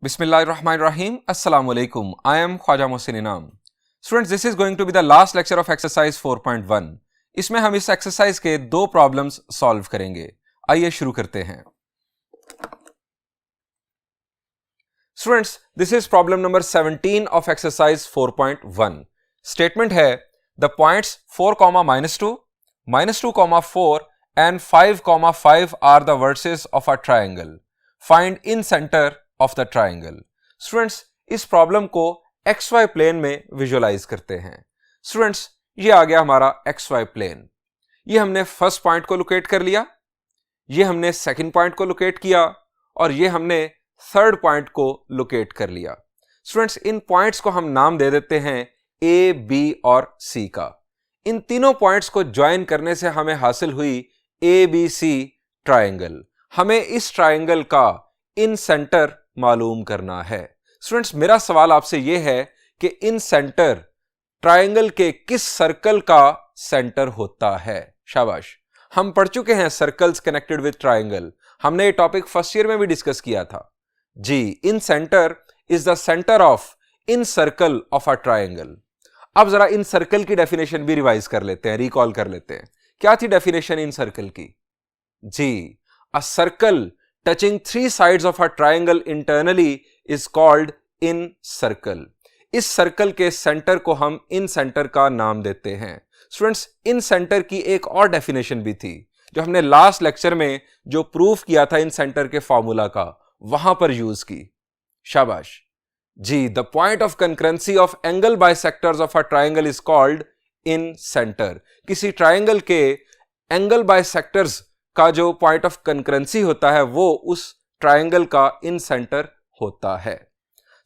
Bismillahirrahmanirrahim. Assalamu alaikum. I am Khwaja Mohsin Inam. Students, this is going to be the last lecture of exercise 4.1. इसमें हम इस exercise के दो problems solve करेंगे. आइए शुरू करते हैं. Students, this is problem number 17 of exercise 4.1. Statement है the points 4, -2, -2, 4 and 5, 5 are the vertices of a triangle. Find in center of the triangle. Students, इस प्रॉब्लम को XY प्लेन में विजुअलाइज करते हैं. Students, ये आ गया हमारा XY प्लेन. ये हमने फर्स्ट पॉइंट को लोकेट कर लिया, ये हमने सेकंड पॉइंट को लोकेट किया और ये हमने थर्ड पॉइंट को लोकेट कर लिया. स्टूडेंट्स, इन पॉइंट्स को हम नाम दे देते हैं A, B और C का. इन तीनों पॉइंट्स को ज्वाइन करने से हमें हासिल हुई ABC ट्राइंगल. हमें इस ट्राइंगल का इन सेंटर मालूम करना है. स्टूडेंट्स, मेरा सवाल आपसे यह है कि इन सेंटर ट्राइंगल के किस सर्कल का सेंटर होता है. शाबाश, हम पढ़ चुके हैं सर्कल्स कनेक्टेड विद ट्राइंगल. हमने ये टॉपिक फर्स्ट ईयर में भी डिस्कस किया था. जी, incentre is the centre of incircle of a triangle. अब जरा इन सर्कल की डेफिनेशन भी रिवाइज कर लेते हैं, रिकॉल कर लेते हैं. क्या थी डेफिनेशन इन सर्कल की? जी, a circle touching three sides of a triangle internally is called in circle. इस सर्कल के सेंटर को हम इन सेंटर का नाम देते हैं. स्टूडेंट्स, इन सेंटर की एक और डेफिनेशन भी थी जो हमने लास्ट लेक्चर में जो प्रूफ किया था इन सेंटर के फॉर्मूला का, वहां पर यूज की. शाबाश जी. The point of concurrency of angle bisectors of a triangle is called incentre. किसी ट्राइंगल के एंगल बाइसेक्टर्स का जो पॉइंट ऑफ कंकरेंसी होता है वो उस ट्राइंगल का इन सेंटर होता है.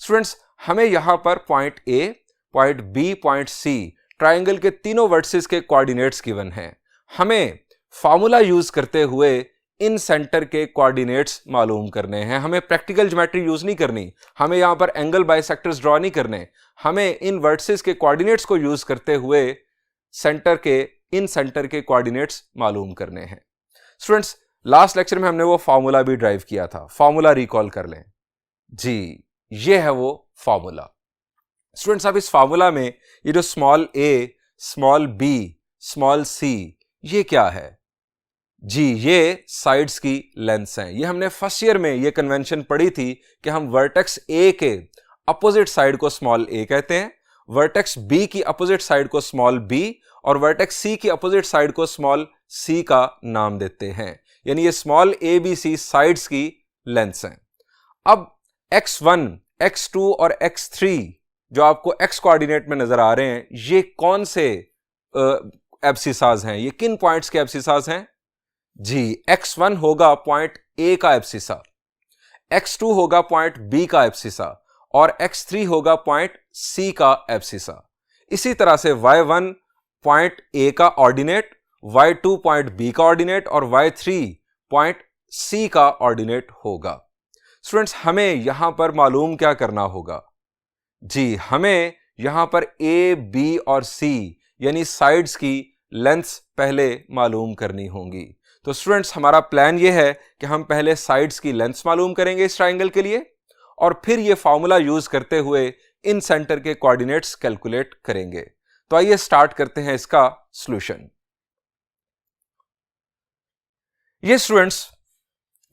स्टूडेंट्स, हमें यहां पर point A, point B, point C triangle के तीनों वर्टिसेस के कोऑर्डिनेट्स गिवन हैं. हमें फॉर्मूला यूज करते हुए इन सेंटर के कोऑर्डिनेट्स मालूम करने हैं. हमें प्रैक्टिकल ज्योमेट्री यूज नहीं करनी, हमें यहां पर एंगल बाइसेक्टर्स ड्रॉ नहीं करने. हमें इन वर्टिसेस के कोऑर्डिनेट्स को यूज करते हुए इन सेंटर के कोऑर्डिनेट्स मालूम करने हैं. स्टूडेंट्स, लास्ट लेक्चर में हमने वो फॉर्मूला भी ड्राइव किया था. फॉर्मूला रिकॉल कर लें. जी, ये है वो फॉर्मूला. स्टूडेंट्स, अब इस फॉर्मूला में ये जो small a, small b, small c, ये क्या है? जी, ये साइड्स की लेंथ्स हैं. ये हमने फर्स्ट ईयर में ये कन्वेंशन पढ़ी थी कि हम वर्टेक्स a के अपोजिट साइड को स्मॉल a कहते हैं, वर्टेक्स b की अपोजिट साइड को स्मॉल b और वर्टेक्स c की अपोजिट साइड को स्मॉल c का नाम देते हैं. यानी ये small a, b, c sides की लेंथ्स हैं. अब x1, x2 और x3 जो आपको x कोऑर्डिनेट में नजर आ रहे हैं, ये कौन से एब्सिसाज हैं? ये किन पॉइंट्स के एब्सिसाज हैं? जी, x1 होगा पॉइंट A का एब्सिसा, x2 होगा पॉइंट B का एब्सिसा और x3 होगा पॉइंट C का एब्सिसा. इसी तरह से y1 पॉइंट A का ऑर्डिनेट, y2 पॉइंट B का ऑर्डिनेट और y3 पॉइंट C का ऑर्डिनेट होगा. स्टूडेंट्स, हमें यहां पर मालूम क्या करना होगा? जी, हमें यहां पर A, B और C यानी साइड्स की लेंथ्स पहले मालूम करनी होंगी. तो स्टूडेंट्स, हमारा प्लान यह है कि हम पहले साइड्स की लेंथ्स मालूम करेंगे इस ट्राइंगल के लिए और फिर यह फॉर्मूला यूज करते हुए इन सेंटर के कोऑर्डिनेट्स कैलकुलेट करेंगे. तो आइए स्टार्ट करते हैं इसका सॉल्यूशन. ये स्टूडेंट्स,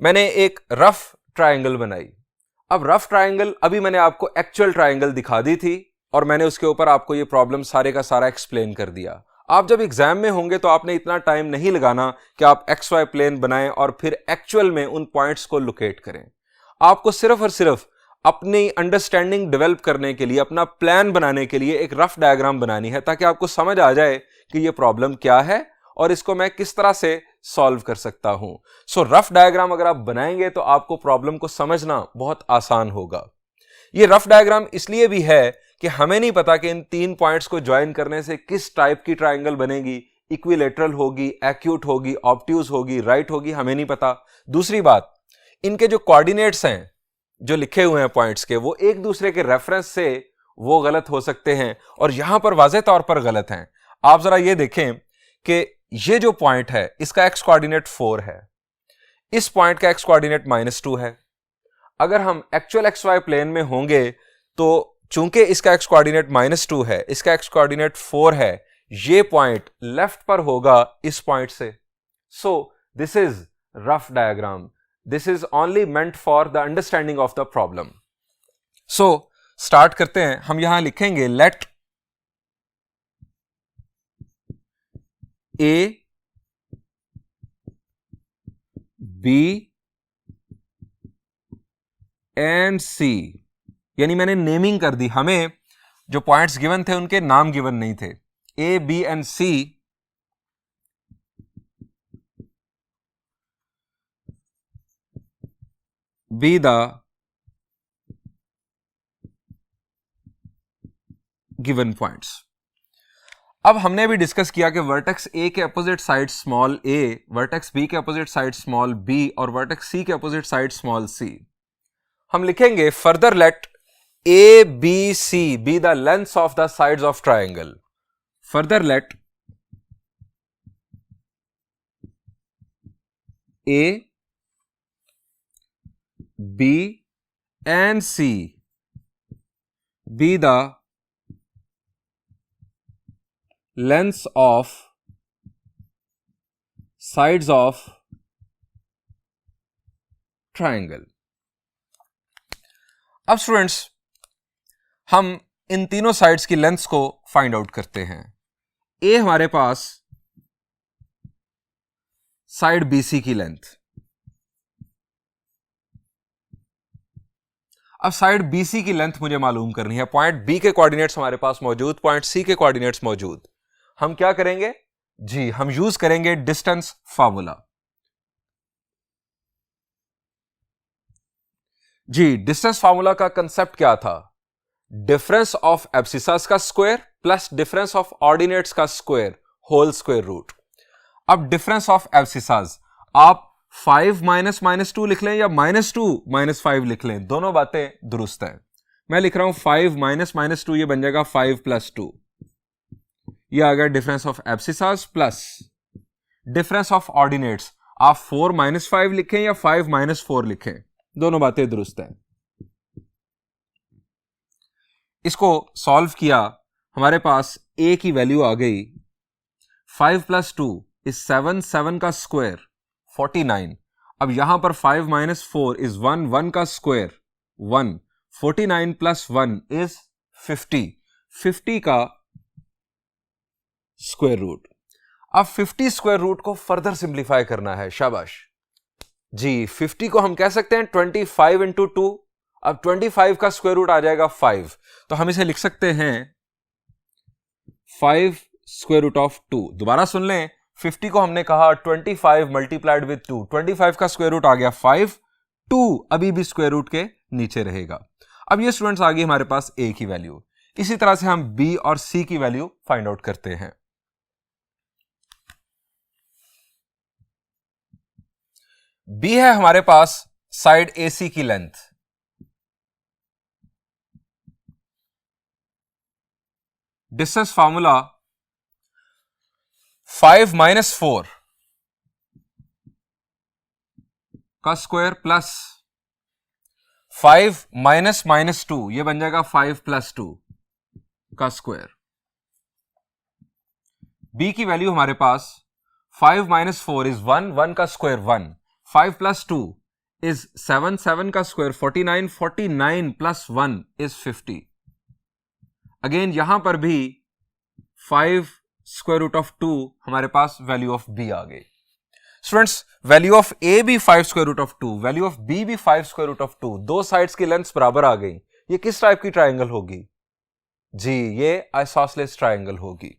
मैंने एक रफ ट्राइंगल बनाई. अब रफ ट्राइंगल अभी मैंने आपको एक्चुअल ट्राइंगल दिखा दी थी और मैंने उसके ऊपर आपको ये प्रॉब्लम सारे का सारा एक्सप्लेन कर दिया. आप जब एग्जाम में होंगे तो आपने इतना टाइम नहीं लगाना कि आप XY प्लेन बनाएं और फिर एक्चुअल में उन पॉइंट्स को लोकेट करें. आपको सिर्फ और सिर्फ अपनी अंडरस्टैंडिंग डेवलप करने के लिए, अपना प्लान बनाने के लिए एक रफ डायग्राम बनानी है ताकि आपको समझ आ जाए कि ये प्रॉब्लम क्या है और इसको मैं किस तरह से सॉल्व कर सकता हूं. सो रफ डायग्राम अगर आप बनाएंगे तो आपको प्रॉब्लम को समझना बहुत आसान होगा. ये रफ डायग्राम इसलिए भी है कि हमें नहीं पता कि इन तीन पॉइंट्स को ज्वाइन करने से किस टाइप की ट्राइंगल बनेगी. इक्विलेटरल होगी, एक्यूट होगी, ऑब्ट्यूज होगी, राइट होगी, हमें नहीं पता. दूसरी बात, इनके जो कोऑर्डिनेट्स हैं जो लिखे हुए हैं पॉइंट्स के, वो एक दूसरे के रेफरेंस से वो गलत हो सकते हैं और यहां पर वाज़ेह तौर पर गलत हैं. आप जरा ये देखें कि ये जो पॉइंट है इसका x कोऑर्डिनेट 4 है, इस पॉइंट का x कोऑर्डिनेट -2 है. अगर हम एक्चुअल एक्स वाई प्लेन में होंगे तो चूंकि इसका एक्स कोऑर्डिनेट -2 है, इसका एक्स कोऑर्डिनेट 4 है, ये पॉइंट लेफ्ट पर होगा इस पॉइंट से. So this is rough diagram. This is only meant for the understanding of the problem. So start करते हैं. हम यहां लिखेंगे लेट ए बी एंड सी, यानी मैंने नेमिंग कर दी. हमें जो पॉइंट्स गिवन थे उनके नाम गिवन नहीं थे. A B and C be the given points. अब हमने भी डिस्कस किया कि वर्टेक्स ए के opposite side small A, vertex B के अपोजिट साइड स्मॉल बी और वर्टेक्स सी के अपोजिट साइड स्मॉल सी. हम लिखेंगे further let A B C be the lengths of the sides of triangle. Further let A B and C be द lengths of sides of triangle. अब students हम इन तीनों sides की lengths को find out करते हैं. ए हमारे पास साइड BC की लेंथ. अब साइड BC की लेंथ मुझे मालूम करनी है. पॉइंट B के कोऑर्डिनेट्स हमारे पास मौजूद, पॉइंट C के कोऑर्डिनेट्स मौजूद. हम क्या करेंगे जी, हम यूज करेंगे डिस्टेंस फार्मूला. जी, डिस्टेंस फार्मूला का कंसेप्ट क्या था? डिफरेंस ऑफ एब्सिसास का square plus difference of ordinates का स्क्वायर होल स्क्वायर रूट. अब डिफरेंस ऑफ एब्सिसास आप 5 माइनस -2 लिख लें या -2 -5 लिख लें, दोनों बातें दुरुस्त है. मैं लिख रहा हूं 5 माइनस -2, ये बन जाएगा 5 + 2. ये आ गया difference of abscissas plus difference of ordinates. आप 4 - 5 लिखें या 5 - 4 लिखें, दोनों बातें दुरुस्त है. इसको सॉल्व किया, हमारे पास a की वैल्यू आ गई 5 + 2 इज 7, 7 का स्क्वायर 49. अब यहां पर 5 - 4 इज 1, 1 का स्क्वायर 1. 49 + 1 इज 50, 50 का स्क्वायर रूट. अब 50 स्क्वायर रूट को फर्दर सिंप्लीफाई करना है. शाबाश जी. 50 को हम कह सकते हैं 25 × 2. अब 25 का स्क्वायर रूट आ जाएगा 5, तो हम इसे लिख सकते हैं 5 √2. दोबारा सुन लें, 50 को हमने कहा 25 मल्टीप्लाइड विद 2, 25 का स्क्वायर रूट आ गया 5, 2 अभी भी स्क्वायर रूट के नीचे रहेगा. अब ये स्टूडेंट्स आ गई हमारे पास a की वैल्यू. इसी तरह से हम b और c की वैल्यू फाइंड आउट करते हैं. b है हमारे पास साइड AC की लेंथ. डिस्टेंस फार्मूला 5 - 4 का स्क्वायर प्लस 5 - -2, ये बन जाएगा 5 + 2 का स्क्वायर. b की वैल्यू हमारे पास 5 - 4 इज 1, 1 का स्क्वायर 1. 5 + 2 इज 7, 7 का स्क्वायर 49, 49 + 1 इज 50. अगेन यहां पर भी 5 √2 हमारे पास वैल्यू ऑफ b आ गई. स्टूडेंट्स वैल्यू ऑफ a भी 5 √2, वैल्यू ऑफ b भी 5 √2, दो साइड्स की लेंथ्स बराबर आ गई. ये किस टाइप की ट्राइंगल होगी जी? ये आइसोसेलेस ट्राइंगल होगी.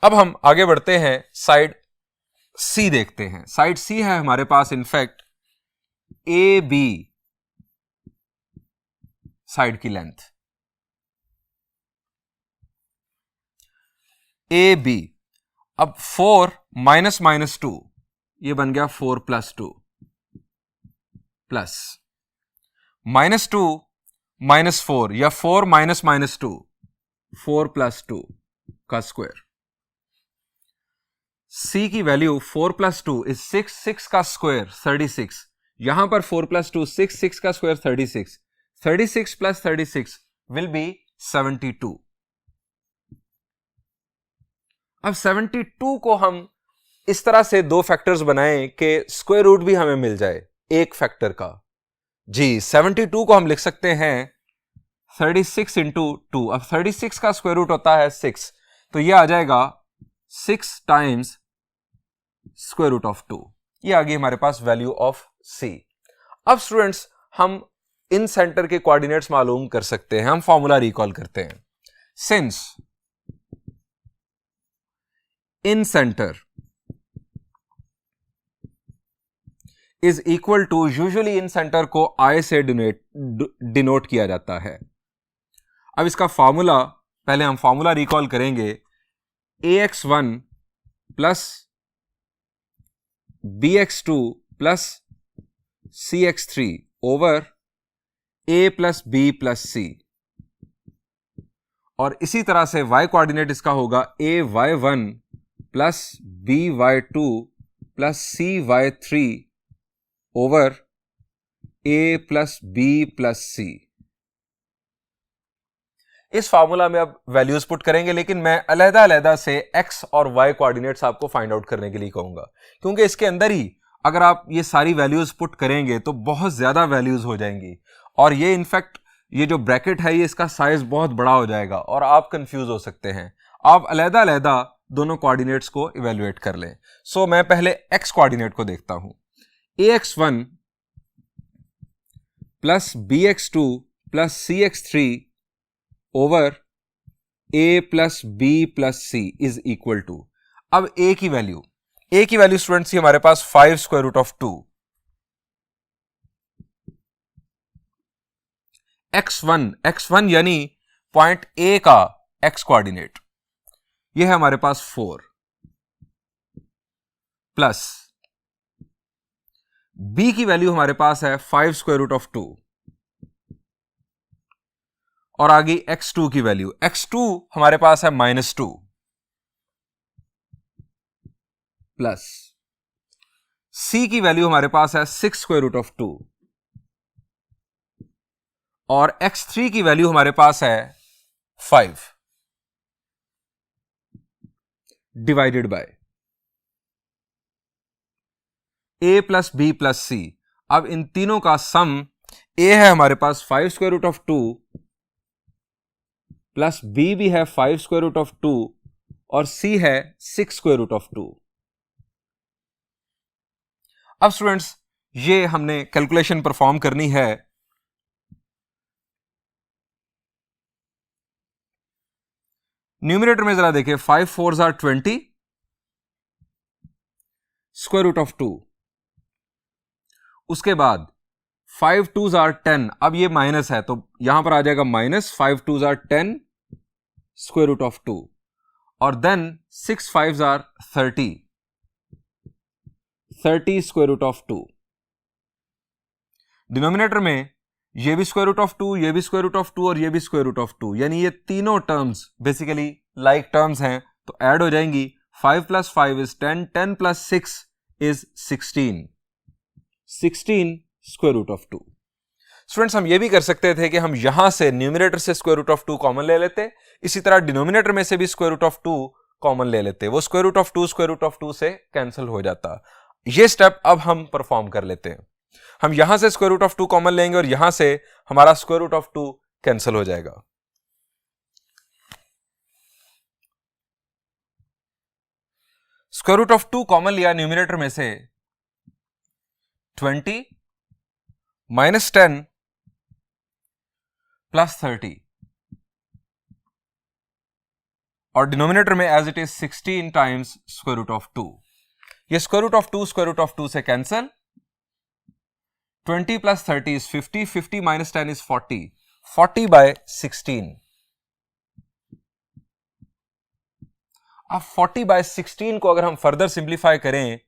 अब हम आगे बढ़ते हैं, साइड C देखते हैं. साइड C है हमारे पास इनफैक्ट AB साइड की लेंथ. AB अब 4 - -2 ये बन गया 4 + 2 प्लस -2 - 4 या 4 - -2 4 + 2 का स्क्वायर. C की वैल्यू 4 + 2 इज 6, 6 का स्क्वायर 36, यहां पर 4 + 2 6, 6 का स्क्वायर 36, 36 + 36 विल बी 72। अब 72 को हम इस तरह से दो फैक्टर्स बनाएं कि स्क्वायर रूट भी हमें मिल जाए एक फैक्टर का। जी 72 को हम लिख सकते हैं 36 × 2। अब 36 का स्क्वायर रूट होता है 6, तो ये आ जाएगा 6 टाइम्स स्क्वायर रूट ऑफ 2। ये आ गई हमारे पास वैल्यू ऑफ c। अब स्टूडेंट्स हम इन सेंटर के कोऑर्डिनेट्स मालूम कर सकते हैं। हम फॉर्मूला रिकॉल करते हैं। Since incentre is equal to, usually incentre को I से डिनोट किया जाता है। अब इसका फॉर्मूला, पहले हम फॉर्मूला रिकॉल करेंगे। ax1 plus bx2 plus cx3 over a plus b plus c, और इसी तरह से y कोऑर्डिनेट इसका होगा ay1 plus by2 plus cy3 over a plus b plus c। इस फार्मूला में अब वैल्यूज पुट करेंगे, लेकिन मैं अलग-अलग से x और y कोऑर्डिनेट्स आपको फाइंड आउट करने के लिए कहूंगा, क्योंकि इसके अंदर ही अगर आप ये सारी वैल्यूज पुट करेंगे तो बहुत ज्यादा वैल्यूज हो जाएंगी, और ये इनफैक्ट ये जो ब्रैकेट है ये इसका साइज बहुत बड़ा हो जाएगा और आप कंफ्यूज हो सकते हैं। आप अलग-अलग दोनों कोऑर्डिनेट्स को इवेल्युएट कर लें। सो मैं पहले x कोऑर्डिनेट को देखता हूं। ax1 plus bx2 plus cx3 over a plus b plus c is equal to, अब a की वैल्यू स्टूडेंट्स ही हमारे पास 5 स्क्वायर रूट ऑफ 2, x1 यानी पॉइंट a का x कोऑर्डिनेट, यह है हमारे पास 4, प्लस b की वैल्यू हमारे पास है 5 स्क्वायर रूट ऑफ 2, और आ गई x2 की वैल्यू, x2 हमारे पास है -2, प्लस c की वैल्यू हमारे पास है 6 स्क्वायर रूट ऑफ 2, और x3 की वैल्यू हमारे पास है 5 divided by a plus b plus c। अब इन तीनों का सम a है हमारे पास 5 square root of 2, plus b भी है 5 स्क्वायर रूट ऑफ 2, और c है 6 स्क्वायर रूट ऑफ 2। अब स्टूडेंट्स ये हमने कैलकुलेशन परफॉर्म करनी है। न्यूमरेटर में जरा देखिए, 5 4s are 20 square root of 2, उसके बाद 5 2s are 10, अब ये माइनस है तो यहां पर आ जाएगा -5 2s are 10 square root of 2, और then 6 5s are 30 square root of 2। Denominator में ये भी स्क्वायर रूट ऑफ 2, ये भी स्क्वायर रूट ऑफ 2 और ये भी स्क्वायर रूट ऑफ 2, यानी ये तीनों टर्म्स बेसिकली लाइक टर्म्स हैं तो ऐड हो जाएंगी। 5 + 5 is 10, 10 + 6 is 16 square root of 2। Students हम ये भी कर सकते थे कि हम यहां से न्यूमरेटर से स्क्वायर रूट ऑफ 2 कॉमन ले लेते, इसी तरह डिनोमिनेटर में से भी स्क्वायर रूट ऑफ 2 कॉमन ले लेते, वो square root of 2 square root of 2 से कैंसिल हो जाता। ये स्टेप अब हम परफॉर्म कर लेते हैं। हम यहां से स्क्वायर रूट ऑफ 2 कॉमन लेंगे और यहां से हमारा स्क्वायर रूट ऑफ 2 कैंसिल हो जाएगा। स्क्वायर रूट ऑफ 2 कॉमन लिया न्यूमरेटर में से, 20 -10 प्लस 30, और डिनोमिनेटर में as it is 16 times square root of 2। ये square root of 2 square root of 2 से कैंसिल, 20 + 30 is 50, 50 - 10 is 40, 40/16। अब 40/16 को अगर हम फर्दर सिंप्लीफाई करें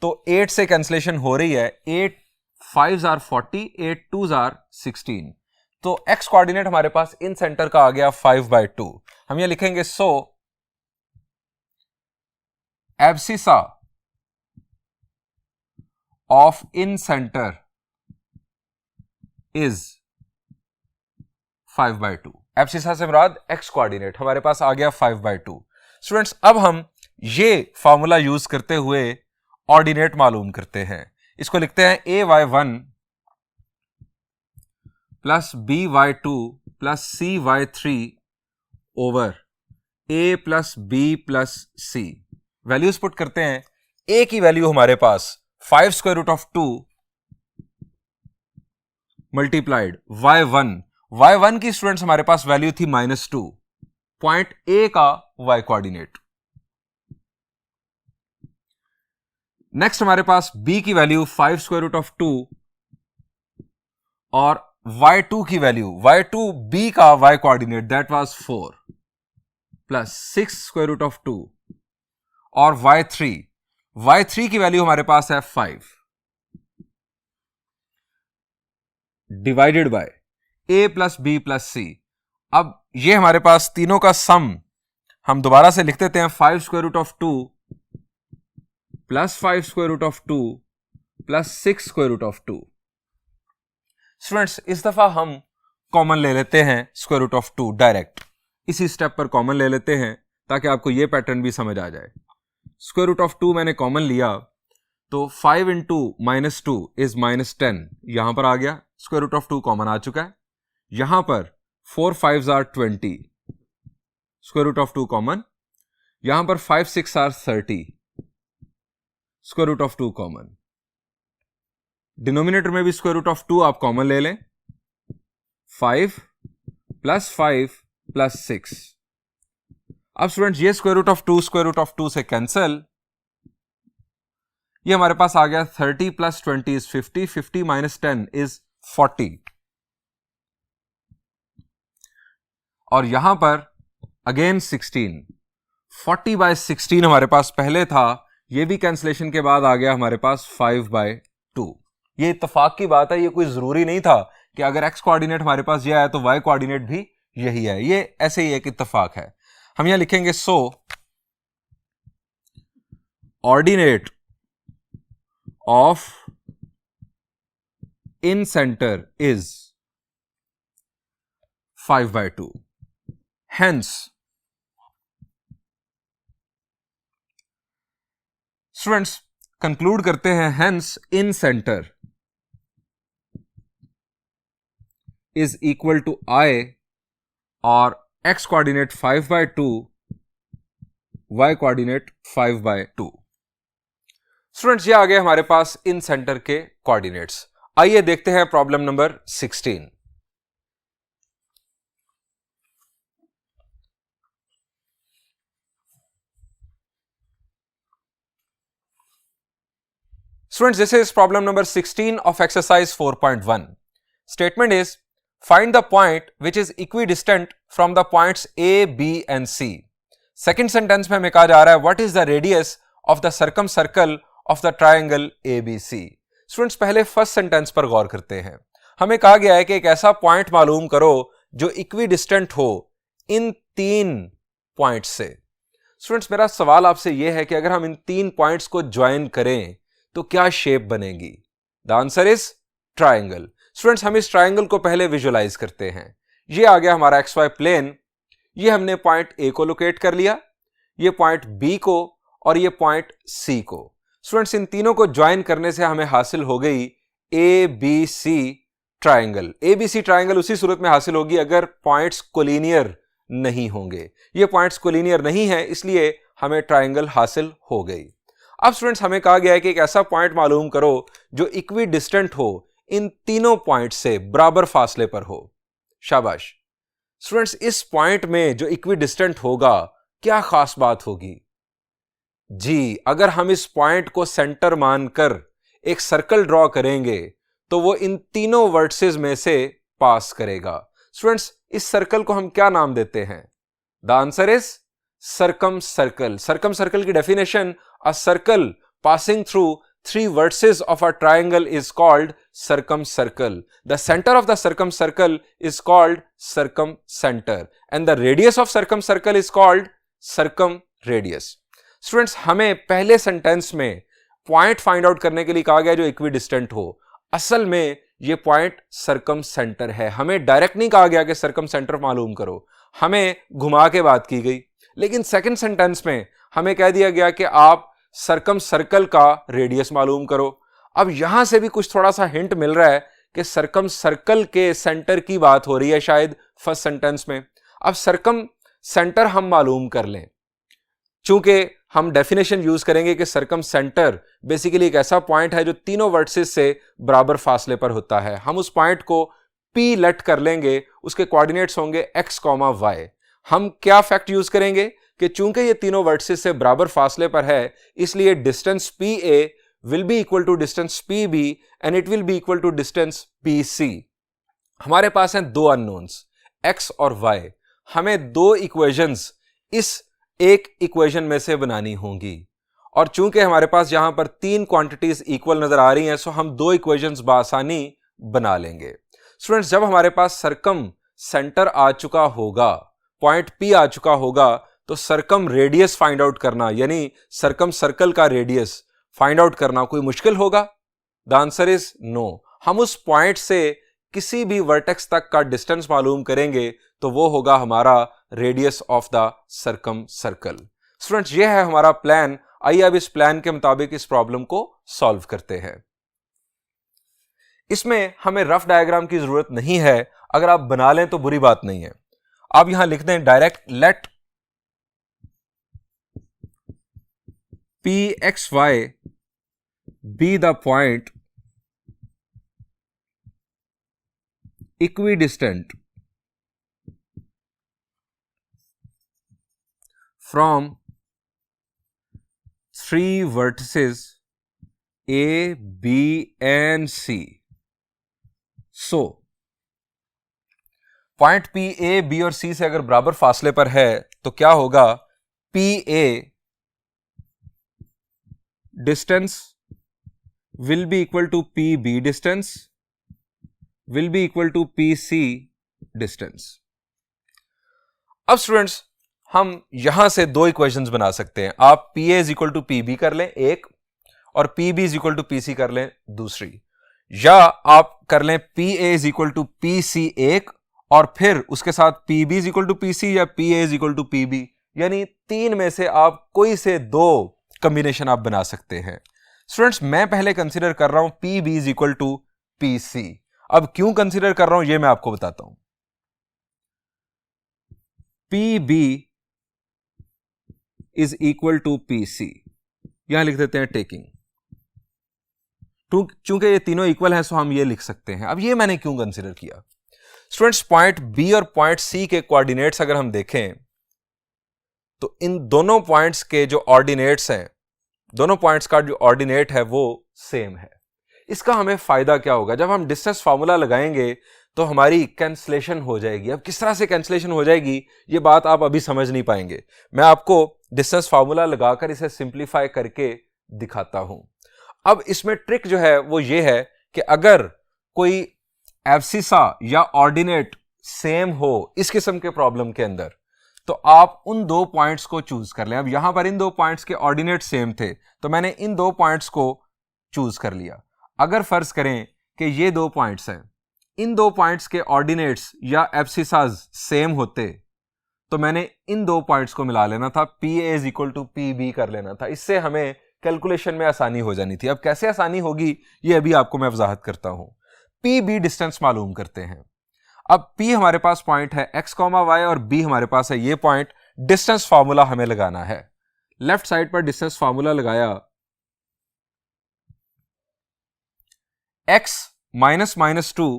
तो 8 से कैंसिलेशन हो रही है, 8 5s are 40, 8 2s are 16, तो x कोऑर्डिनेट हमारे पास इन सेंटर का आ गया 5/2। हम ये लिखेंगे, so abscissa of incentre is 5/2। Abscissa से मुराद एक्स कोऑर्डिनेट, हमारे पास आ गया 5/2। स्टूडेंट्स अब हम ये फॉर्मूला यूज करते हुए ऑर्डिनेट मालूम करते हैं। इसको लिखते हैं ay1 plus by2 plus cy3 over a plus b plus c। Values put करते हैं। a की वैल्यू हमारे पास 5√2 मल्टीप्लाइड y1 की स्टूडेंट्स हमारे पास वैल्यू थी -2, पॉइंट a का y कोऑर्डिनेट। नेक्स्ट हमारे पास b की वैल्यू 5√2 और y2 की वैल्यू y2 b का y coordinate that was 4 plus 6√2 और y3 की वैल्यू हमारे पास है 5 divided by a plus b plus c। अब ये हमारे पास तीनों का सम हम दोबारा से लिख देते हैं 5√2 प्लस 5√2 प्लस 6√2। स्टूडेंट्स इस दफा हम कॉमन ले लेते हैं √2 डायरेक्ट, इसी स्टेप पर कॉमन ले लेते हैं ताकि आपको यह पैटर्न भी समझ आ जाए। √2 मैंने कॉमन लिया तो 5 इंटू -2 इज -10, यहां पर आ गया। √2 कॉमन आ चुका है। यहां पर 4 5s are 20, √2 कॉमन। यहां पर 5 6 are 30, √2 कॉमन। डिनोमिनेटर में भी √2 आप कॉमन ले लें। 5 प्लस 5 प्लस 6। अब स्टूडेंट्स ये √2 से कैंसल, ये हमारे पास आ गया 30 प्लस 20 इज 50, 50 माइनस 10 इज 40। और यहां पर अगेन 16, 40/16 हमारे पास पहले था, ये भी कैंसलेशन के बाद आ गया हमारे पास 5/2। ये इत्तेफाक की बात है, ये कोई जरूरी नहीं था कि अगर एक्स कोऑर्डिनेट हमारे पास ये आया तो वाई कोऑर्डिनेट भी यही है, ये ऐसे ही एक इत्तेफाक है। हम यहां लिखेंगे so ordinate of incentre is 5/2। Hence students conclude करते हैं, hence incentre is equal to I और x coordinate 5/2, y coordinate 5/2। Students ये आ गए हमारे पास इन सेंटर के कोऑर्डिनेट्स। आइए देखते हैं problem number 16। Students, this is problem number 16 of exercise 4.1. Statement is, find the point which is equidistant from the points A, B and C. Second sentence में हमें कहा जा रहा है, what is the radius of the circumcircle of the triangle ABC. Students, पहले first sentence पर गौर करते हैं। हमें कहा गया है कि एक ऐसा point मालूम करो जो equidistant हो इन 3 पॉइंट्स से। Students, मेरा सवाल आपसे यह है कि अगर हम इन 3 पॉइंट्स को ज्वाइन करें तो क्या शेप बनेगी? The answer is triangle. Students हम इस ट्राइंगल को पहले विजुअलाइज करते हैं। ये आ गया हमारा XY प्लेन, ये हमने पॉइंट A को लोकेट कर लिया, ये पॉइंट B को और ये पॉइंट C को। स्टूडेंट्स इन तीनों को ज्वाइन करने से हमें हासिल हो गई ABC ट्राइंगल। ABC ट्राइंगल उसी सूरत में हासिल होगी अगर पॉइंट्स कोलिनियर नहीं होंगे। ये पॉइंट्स कोलिनियर नहीं है, इसलिए हमें ट्राइंगल हासिल हो गई। अब स्टूडेंट्स हमें कहा गया है कि एक ऐसा पॉइंट मालूम करो जो इक्वी डिस्टेंट हो इन तीनों पॉइंट से, बराबर फासले पर हो। शाबाश। स्टूडेंट्स इस पॉइंट में जो इक्वी डिस्टेंट होगा क्या खास बात होगी? जी, अगर हम इस पॉइंट को सेंटर मानकर एक सर्कल ड्रॉ करेंगे तो वो इन तीनों वर्टिसेस में से पास करेगा। स्टूडेंट्स इस सर्कल को हम क्या नाम देते हैं? The answer is circum circle. Circum circle की definition, a circle passing through 3 vertices of a triangle is called circumcircle. The center of the circumcircle is called circumcenter and the radius of circumcircle is called circumradius. Students, हमें पहले sentence में point find out करने के लिए कहा गया जो equidistant हो। असल में ये पॉइंट सरकम सेंटर है। हमें डायरेक्ट नहीं कहा गया कि सरकम सेंटर मालूम करो, हमें घुमा के बात की गई। लेकिन सेकंड सेंटेंस में हमें कह दिया गया कि आप सरकम सर्कल का रेडियस मालूम करो। अब यहां से भी कुछ थोड़ा सा हिंट मिल रहा है कि सरकम सर्कल के सेंटर की बात हो रही है शायद फर्स्ट सेंटेंस में। अब सरकम सेंटर हम मालूम कर लें, चूंकि हम डेफिनेशन यूज करेंगे कि सरकम सेंटर बेसिकली एक ऐसा पॉइंट है जो तीनों वर्टिसेस से बराबर फासले पर होता है। हम उस पॉइंट को P लेट कर लेंगे, उसके कोऑर्डिनेट्स होंगे x, y। हम क्या फैक्ट यूज करेंगे कि चूंकि ये तीनों वर्टिसेस से बराबर फासले पर है, इसलिए distance PA will be equal to distance PB and it will be equal to distance PC। हमारे पास हैं दो अननोन्स x और y। हमें दो इक्वेशंस इस एक इक्वेशन में से बनानी होंगी, और चूंकि हमारे पास यहां पर तीन क्वांटिटीज इक्वल नजर आ रही हैं, सो हम दो इक्वेशंस बासानी बना लेंगे। स्टूडेंट्स, जब हमारे पास सरकम सेंटर आ चुका होगा, पॉइंट P आ चुका होगा, तो सरकम रेडियस फाइंड आउट करना, यानी सरकम सर्कल का रेडियस फाइंड आउट करना कोई मुश्किल होगा? The answer is no. हम उस पॉइंट से किसी भी वर्टेक्स तक का डिस्टेंस मालूम करेंगे तो वो होगा हमारा radius of the circumcircle. Students, ये है हमारा प्लान। आइए अब इस प्लान के मुताबिक इस प्रॉब्लम को सॉल्व करते हैं। इसमें हमें रफ डायग्राम की जरूरत नहीं है, अगर आप बना लें तो बुरी बात नहीं है। आप यहां लिख दें direct, let Pxy be the point equidistant from three vertices A, B and C. So, point P A, B और C से अगर बराबर फासले पर है तो क्या होगा? PA distance will be equal to PB distance will be equal to PC distance. अब स्टूडेंट्स, हम यहां से दो इक्वेशंस बना सकते हैं। आप PA is equal to PB कर लें एक, और PB is equal to PC कर लें दूसरी, या आप कर लें PA is equal to PC एक, और फिर उसके साथ PB is equal to PC या PA is equal to PB, यानी तीन में से आप कोई से दो कॉम्बिनेशन आप बना सकते हैं। स्टूडेंट्स, मैं पहले कंसीडर कर रहा हूं PB is equal to PC। अब क्यों कंसीडर कर रहा हूं यह मैं आपको बताता हूं। PB is equal to PC, यहां लिख देते हैं टेकिंग, चूंकि ये तीनों इक्वल हैं सो हम ये लिख सकते हैं। अब ये मैंने क्यों कंसीडर किया? स्टूडेंट्स, पॉइंट B और पॉइंट C के कोऑर्डिनेट्स अगर हम देखें तो इन दोनों पॉइंट्स के जो ऑर्डिनेट्स हैं, दोनों पॉइंट्स का जो ऑर्डिनेट है वो सेम है। इसका हमें फायदा क्या होगा? जब हम डिस्टेंस फार्मूला लगाएंगे तो हमारी कैंसलेशन हो जाएगी। अब किस तरह से कैंसलेशन हो जाएगी ये बात आप अभी समझ नहीं पाएंगे, मैं आपको डिस्टेंस फार्मूला लगाकर इसे सिंप्लीफाई करके दिखाता हूं। अब इसमें ट्रिक जो है वो ये है कि अगर कोई एब्सिसा या ऑर्डिनेट सेम हो इस किस्म के प्रॉब्लम के अंदर, तो आप उन दो पॉइंट्स को चूज कर लें। अब यहां पर इन दो पॉइंट्स के ऑर्डिनेट सेम थे तो मैंने इन दो पॉइंट्स को चूज कर लिया। अगर फर्ज करें कि ये दो पॉइंट्स हैं, इन दो पॉइंट्स के ऑर्डिनेट्स या एब्सिसाज सेम होते तो मैंने इन दो पॉइंट्स को मिला लेना था, PA is equal to PB कर लेना था। इससे हमें कैलकुलेशन में आसानी हो जानी थी। अब कैसे आसानी होगी ये अभी आपको मैं वजाहत करता हूं। PB डिस्टेंस मालूम करते हैं। अब P हमारे पास पॉइंट है x, y और B हमारे पास है ये पॉइंट। डिस्टेंस फार्मूला हमें लगाना है। लेफ्ट साइड पर डिस्टेंस फार्मूला लगाया, x माइनस माइनस 2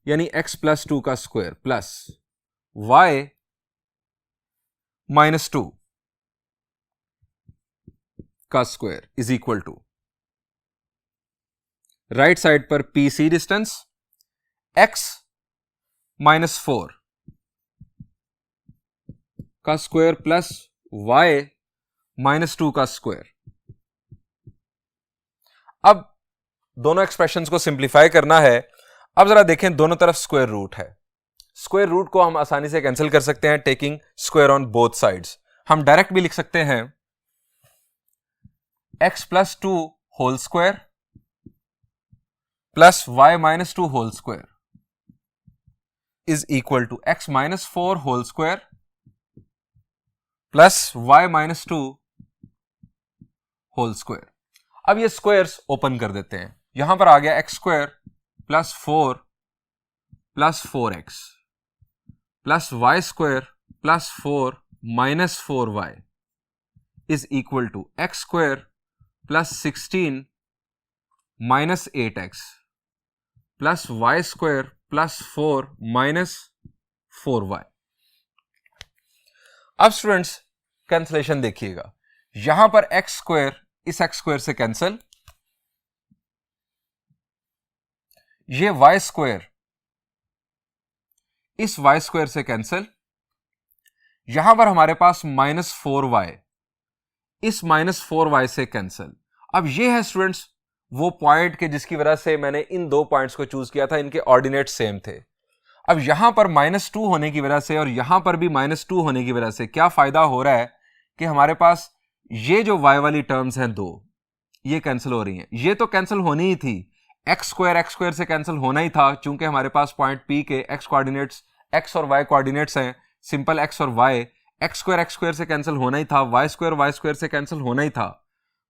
यानी x प्लस 2 का स्क्वायर प्लस y माइनस 2 का square is equal to right side पर PC डिस्टेंस x माइनस 4 का स्क्वायर प्लस y माइनस 2 का स्क्वायर। अब दोनों एक्सप्रेशंस को सिंप्लीफाई करना है। अब जरा देखें, दोनों तरफ स्क्वायर रूट है। स्क्वायर रूट को हम आसानी से कैंसिल कर सकते हैं taking square on both sides. हम डायरेक्ट भी लिख सकते हैं x plus 2 whole square plus y minus 2 whole square is equal to x minus 4 whole square plus y minus 2 whole square. अब ये स्क्वायर्स ओपन कर देते हैं, यहां पर आ गया x square plus 4 plus 4x plus y square plus 4 minus 4y is equal to x square plus 16 minus 8x plus y square plus 4 minus 4y। अब स्टूडेंट्स कैंसलेशन देखिएगा, यहां पर एक्स स्क्वायर इस एक्स स्क्वायर से cancel, ये y square इस y square से cancel, यहां पर हमारे पास माइनस 4y इस माइनस 4y से कैंसिल। अब ये है स्टूडेंट्स वो पॉइंट के जिसकी वजह से मैंने इन दो पॉइंट्स को चूज किया था, इनके ऑर्डिनेट सेम थे। अब यहां पर -2 होने की वजह से और यहां पर भी -2 होने की वजह से क्या फायदा हो रहा है कि हमारे पास ये जो y वाली टर्म्स हैं दो, ये कैंसिल हो रही हैं। ये तो कैंसिल होनी ही थी, एक्स स्क्वायर से कैंसिल होना ही था, चूंकि हमारे पास पॉइंट P के एक्स कोऑर्डिनेट्स एक्स और y कोऑर्डिनेट्स हैं, सिंपल एक्स और y, एक्स स्क्वायर से कैंसिल होना ही था, y स्क्वायर से कैंसिल होना ही था।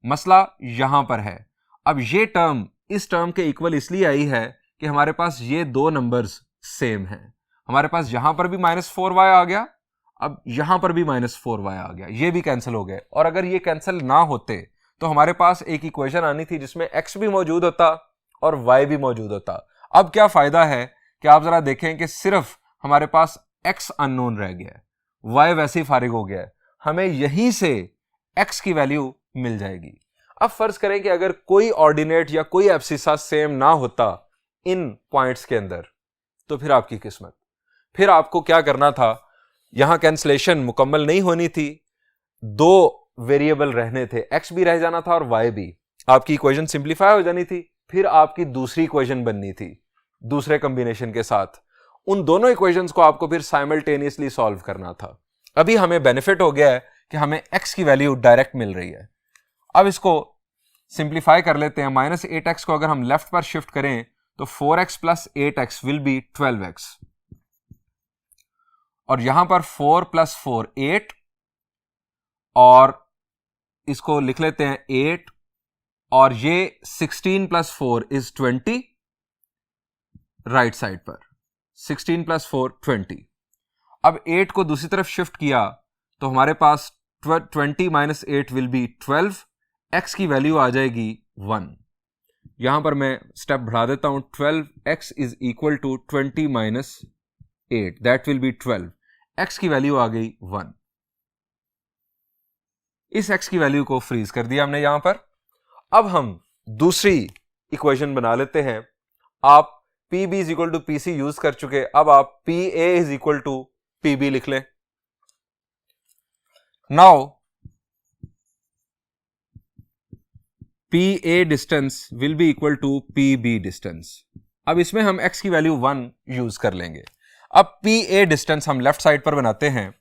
मसला यहां पर है, अब ये टर्म इस टर्म के इक्वल इसलिए आई है कि हमारे पास ये दो नंबर्स सेम हैं। हमारे पास यहां पर भी -4y आ गया, अब यहां पर भी -4y आ गया, ये भी कैंसिल हो गए। और अगर ये कैंसिल ना होते तो हमारे पास एक इक्वेशन आनी थी जिसमें x भी मौजूद होता और y भी मौजूद होता। अब क्या फायदा है कि आप जरा देखें कि सिर्फ हमारे पास x अननोन रह गया है, y वैसे ही फारिग हो गया है, हमें यहीं से x की वैल्यू मिल जाएगी। अब फर्ज करें कि अगर कोई ऑर्डिनेट या कोई एब्सिसा सेम ना होता इन पॉइंट्स के अंदर, तो फिर आपकी किस्मत, फिर आपको क्या करना था, यहां कैंसलेशन मुकम्मल नहीं होनी थी, दो वेरिएबल रहने थे, x भी रह जाना था और y भी, आपकी इक्वेशन सिंप्लीफाई हो जानी थी, फिर आपकी दूसरी इक्वेशन बननी थी दूसरे कॉम्बिनेशन के साथ। उन दोनों इक्वेशंस को आपको फिर साइमल्टेनियसली सॉल्व करना था। अभी हमें बेनिफिट हो गया है कि हमें x की वैल्यू डायरेक्ट मिल रही है। अब इसको सिंप्लीफाई कर लेते हैं, -8x को अगर हम लेफ्ट पर शिफ्ट करें तो 4x plus 8x will be 12x, और यहां पर 4 प्लस 4 8, और इसको लिख लेते हैं 8, और ये 16 प्लस 4 इज 20, राइट साइड पर 16 प्लस 4 20। अब 8 को दूसरी तरफ शिफ्ट किया तो हमारे पास 20 माइनस 8 विल बी 12, x की वैल्यू आ जाएगी 1। यहां पर मैं स्टेप बढ़ा देता हूं, 12x is equal to 20 minus 8, that will be 12, x की वैल्यू आ गई 1। इस x की वैल्यू को फ्रीज कर दिया हमने यहां पर। अब हम दूसरी इक्वेशन बना लेते हैं, आप PB is equal to PC use कर चुके, अब आप PA is equal to PB लिख लें। Now PA distance will be equal to PB distance. अब इसमें हम x की वैल्यू 1 यूज कर लेंगे। अब PA डिस्टेंस हम लेफ्ट साइड पर बनाते हैं,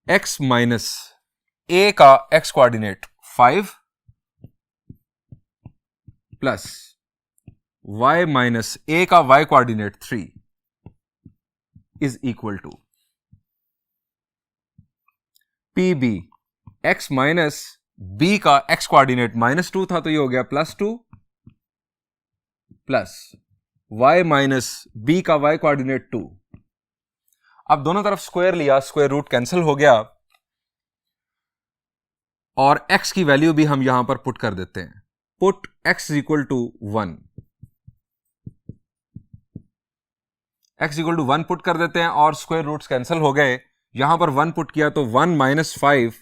x माइनस a का x coordinate 5 plus y minus a का y coordinate 3 is equal to PB x minus b का x कोऑर्डिनेट -2 था तो ये हो गया +2, प्लस y माइनस b का y कोऑर्डिनेट 2। अब दोनों तरफ स्क्वायर लिया, स्क्वायर रूट कैंसिल हो गया, और x की वैल्यू भी हम यहां पर पुट कर देते हैं, put x equal to 1, x equal to 1 put कर देते हैं और स्क्वायर रूट्स कैंसिल हो गए। यहां पर 1 पुट किया तो 1 माइनस 5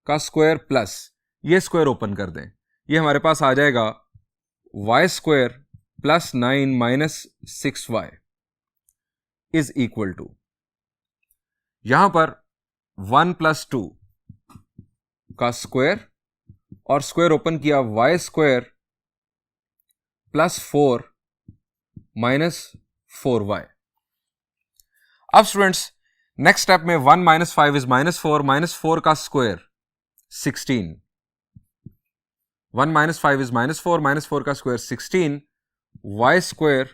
का स्क्वायर प्लस ये स्क्वायर ओपन कर दें, ये हमारे पास आ जाएगा y square plus 9 minus 6y is equal to, यहां पर 1 प्लस 2 का स्क्वायर और स्क्वायर ओपन किया y square plus 4 minus 4y। अब स्टूडेंट्स नेक्स्ट स्टेप में 1 माइनस 5 इज -4, -4 का स्क्वायर 16, 1 minus 5 is minus 4 का square 16, y square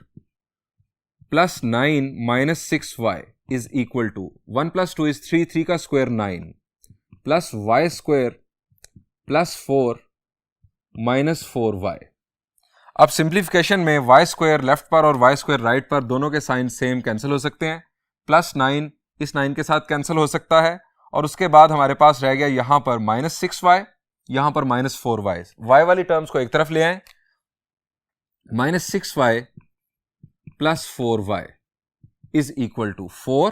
plus 9 minus 6y is equal to 1 plus 2 is 3, 3 का square 9 plus y square plus 4 minus 4y। अब simplification में y square left पर और y square right पर दोनों के साइन सेम कैंसिल हो सकते हैं, प्लस 9 इस 9 के साथ कैंसिल हो सकता है, और उसके बाद हमारे पास रह गया यहां पर माइनस 6y, यहां पर माइनस 4y। y वाली टर्म्स को एक तरफ ले आए, minus 6y plus 4y is equal to 4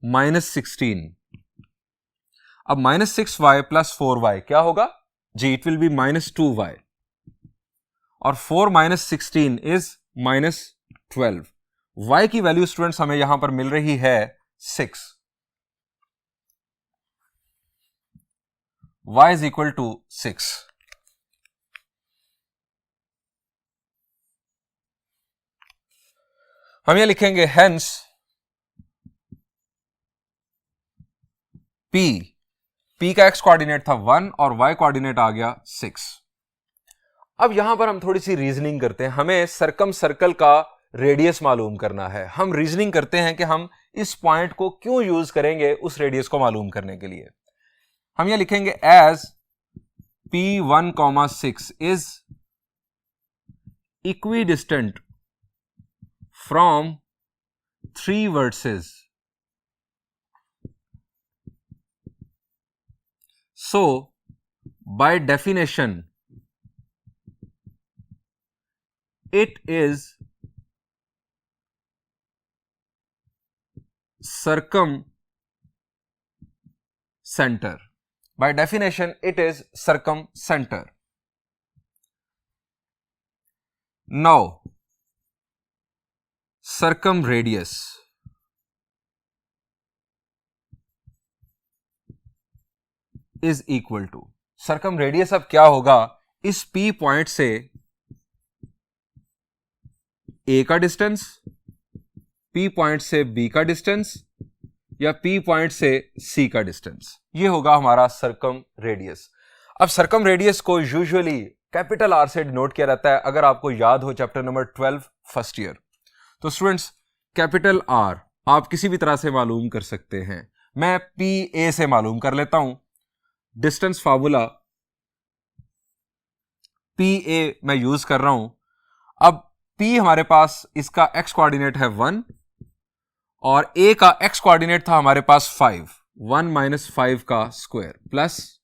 minus 16। अब माइनस 6y प्लस 4y क्या होगा जी? It will be minus 2y, और 4 माइनस 16 इज माइनस 12। y की वैल्यू स्टूडेंट्स हमें यहां पर मिल रही है 6। y is equal to 6। हम ये लिखेंगे hence p का x कोऑर्डिनेट था 1 और y कोऑर्डिनेट आ गया 6। अब यहां पर हम थोड़ी सी रीजनिंग करते हैं। हमें सर्कम सर्कल का रेडियस मालूम करना है। हम रीजनिंग करते हैं कि हम इस पॉइंट को क्यों यूज करेंगे उस रेडियस को मालूम करने के लिए। हम ये लिखेंगे as p1,6 is equidistant from 3 vertices. So, by definition, it is circumcenter. By definition, it is circumcenter. Now, circumradius is equal to, circumradius अब क्या होगा? इस P पॉइंट से A का डिस्टेंस, P पॉइंट से B का डिस्टेंस, या P point से C का डिस्टेंस, ये होगा हमारा सर्कम रेडियस। अब सर्कम रेडियस को यूजुअली कैपिटल R से डिनोट किया जाता है, अगर आपको याद हो चैप्टर नंबर 12 फर्स्ट ईयर। तो स्टूडेंट्स, कैपिटल R आप किसी भी तरह से मालूम कर सकते हैं। मैं PA से मालूम कर लेता हूं। डिस्टेंस फार्मूला PA मैं यूज कर रहा हूं। अब P हमारे पास इसका x कोऑर्डिनेट है 1 और A का x कोऑर्डिनेट था हमारे पास 5, 1 माइनस 5 का स्क्वायर, प्लस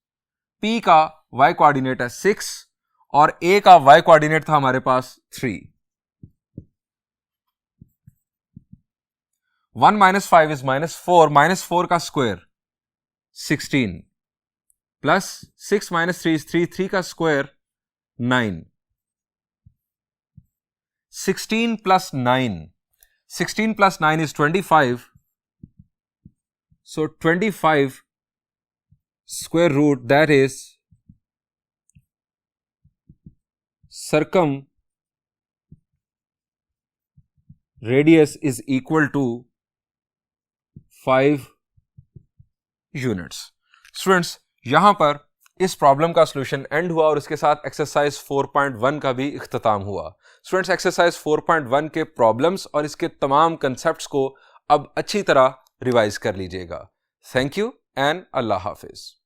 P का y कोऑर्डिनेट है 6 और A का y कोऑर्डिनेट था हमारे पास 3। 1 माइनस 5 इज माइनस 4 का स्क्वायर 16, प्लस 6 माइनस 3 इज 3 का square 9। 16 plus 9 is 25. So 25 square root, that is circum radius is equal to 5 units. Students, यहां पर इस प्रॉब्लम का सॉल्यूशन एंड हुआ और इसके साथ एक्सरसाइज 4.1 का भी इख्तिताम हुआ। स्टूडेंट्स, एक्सरसाइज 4.1 के प्रॉब्लम्स और इसके तमाम कंसेप्ट्स को अब अच्छी तरह रिवाइज कर लीजिएगा। Thank you and Allah Hafiz.